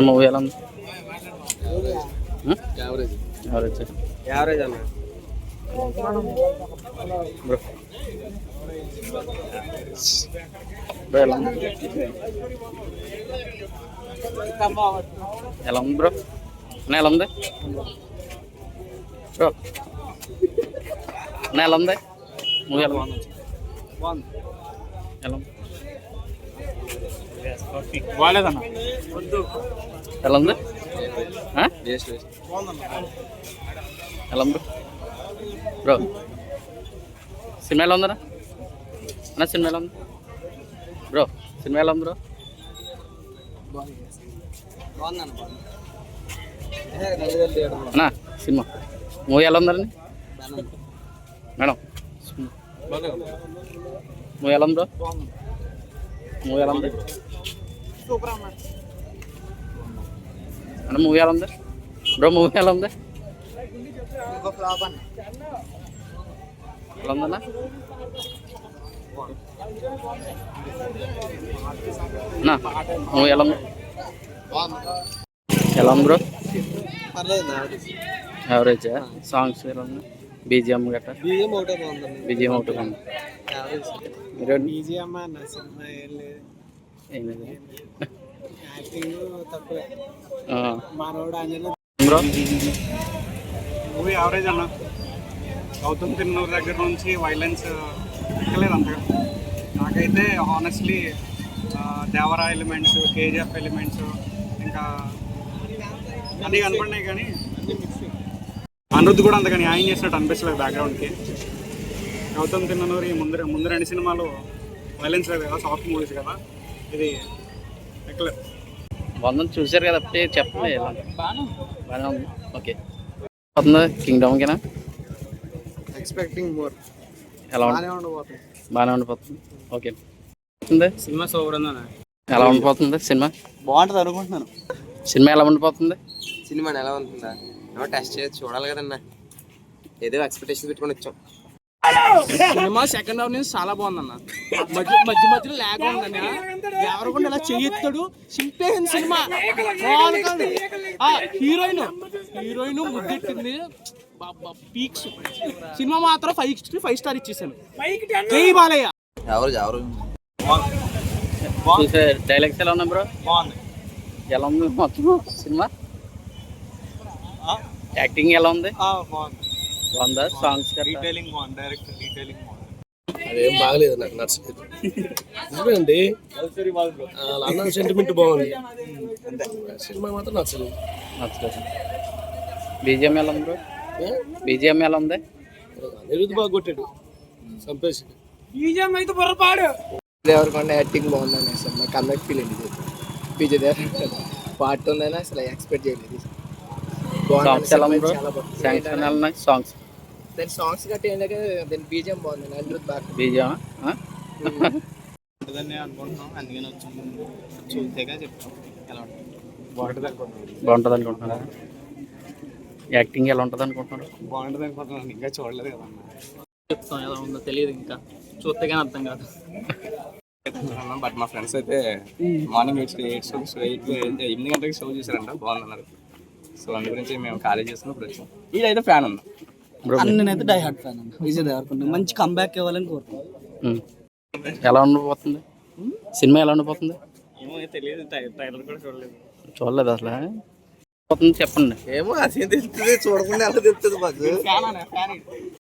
Movie ఎలా ఉంది? Average average average అన్న బ్రో ఎలా ఉంది? ఎలా ఉంది బ్రో? ఎలా ఉంది బ్రో? ఎలా ఉంది మూవీ? ఎలా ఉంది? ఎలా ఉంది? బాగాలేదన్న ఎలా ఉంది? ఎలా ఉంది బ్రో? సినిమా ఎలా ఉందన్నా అన్న? సినిమా ఎలా ఉంది బ్రో? సినిమా ఎలా ఉంది బ్రో? అన్నా సినిమా మూవీ ఎలా ఉందండి మేడం? మూవీ ఎలా ఉంది బ్రో? మూవీ ఎలా ఉంది అన్న? మూవీ ఎలా ఉంది బ్రో? మూవీ ఎలా ఉంది? ఎలా ఉందన్నా? అన్నా మూవీ ఎలా ఉంది? ఎలా ఉంది బ్రో? యావరేజా? సాంగ్స్ ఎలా ఉంది? బీజిఎం గట్రా? బీజిఎం ఒకటి ఉంది. బ్రో మూవీ యావరేజ్ అన్న. గౌతమ్ తిన్నూరు దగ్గర నుంచి వైలెన్స్ ఎక్కలేదు అంతగా. నాకైతే honestly Devara elements, KGF elements ఇంకా అన్నీ కనపడినాయి, కానీ అనిరుద్ధ్ కూడా అంతగా న్యాయం చేసినట్టు అనిపించలేదు బ్యాక్గ్రౌండ్కి. గౌతమ్ తిన్నూరి ముందు రెండు సినిమాలు వైలెన్స్ లేదు కదా, సాఫ్ట్ మూవీస్ కదా, ఇది ఎక్కలేదు. వందని చూసారు కదా, చెప్పండి ఎలా బాగానే ఉంది. ఓకే అవుతుంది కింగ్డమ్కేనా? Expecting more. ఎలా ఉంది? బాగానే ఉండిపోతుంది. ఓకే సినిమా సూపర్ ఉందన్న. ఎలా ఉండిపోతుంది సినిమా? బాగుంటుంది అనుకుంటున్నాను. సినిమా ఎలా ఉండిపోతుంది? సినిమా ఎలా ఉంటుందా? టెస్ట్ చేసి చూడాలి కదన్నా, ఏదో ఎక్స్పెక్టేషన్ పెట్టుకొని వచ్చాం. సినిమా సెకండ్ హాఫ్ నుంచి చాలా బాగుందన్న. మధ్యలో లాగ్ ఉందన్న. ఎవరికుండా ఇలా చేయెత్తాడు, సింపేసిన సినిమా బాగుంది. హీరోయిన్ ముద్దెట్టింది, పీక్స్. సినిమా మాత్రం 5 స్టార్ ఇచ్చేసాను. జై బాలయ్య. చూసే డైలాగ్స్ ఎలా ఉన్నాయి బ్రో? బాగుంది. ఎలా ఉంది మొత్తం సినిమా? యాక్టింగ్ ఎలా ఉంది? బాగుందా? సాంగ్స్ డీటెయిలింగ్ బాగుంది, డైరెక్ట్ డీటెయిలింగ్ బాగుంది. అదేం బాగలేదు, నాకు నచ్చలేదు. నిజమేండి, అన్న సెంటిమెంట్ బాగుంది, సినిమా మాత్రం నచ్చలేదు. బీజిఎం ఎలా ఉంది బ్రో? బీజిఎం ఎలా ఉంది? నిరుద్ధ బాగా కొట్టాడు, చంపేసి. బీజిఎం అయితే పొరపాడు. దేవరకొండ యాక్టింగ్ బాగుందని అసలు నాకు కమ్బ్యాక్ ఫీల్ అయింది. విజయ్ దేవరకొండ పార్ట్ ఉందని అసలు ఎక్స్పెక్ట్ చేయలేదు. సాంగ్స్ ఎలా ఉంది బ్రో? సాంగ్స్ దాని సాంగ్స్ గట్టి ఏంటంటే దాని బీజిఎం బాగుంది. అనిరుద్ధ్ బాగా బీజిఎం ఉంటుందని అనుకుంటున్నాం, అందుకని వచ్చి చూసేగా చెప్తాం ఎలా ఉంటుంది. బాగుంటుంది అనుకుంటున్నారా? యాక్టింగ్ ఎలా ఉంటుంది అనుకుంటున్నారు? బాగుంటుంది అనుకుంటున్నాను, ఇంకా చూడలేదు కదా. చెప్తాం ఎలా ఉందో తెలియదు, ఇంకా చూస్తే కానీ అర్థం కాదు. బట్ మా ఫ్రెండ్స్ అయితే మార్నింగ్ 8 గంటలకి షో చూసారంట, బాగుందన్నారు. సో అందు గురించి మేము కాలేజ్ చేస్తున్నప్పుడు వచ్చాం. ఈడైతే ఫ్యాన్ ఉంది. నేనైతే డై హార్ట్ ఫ్యాన్ అన్న విజయ్ దేవరకొండ. మంచి కంబ్యాక్ ఇవ్వాలని కోరుకుంటున్నాను. ఎలా ఉండిపోతుంది సినిమా? ఎలా ఉండిపోతుంది? ఏమో తెలియదు, ట్రైలర్ కూడా చూడలేదు. చూడలేదు అసలు. పోతుంది చెప్పండి. ఏమో అసలు తెలుస్తుంది, చూడకుండా ఎలా తెలుస్తుంది మాకు.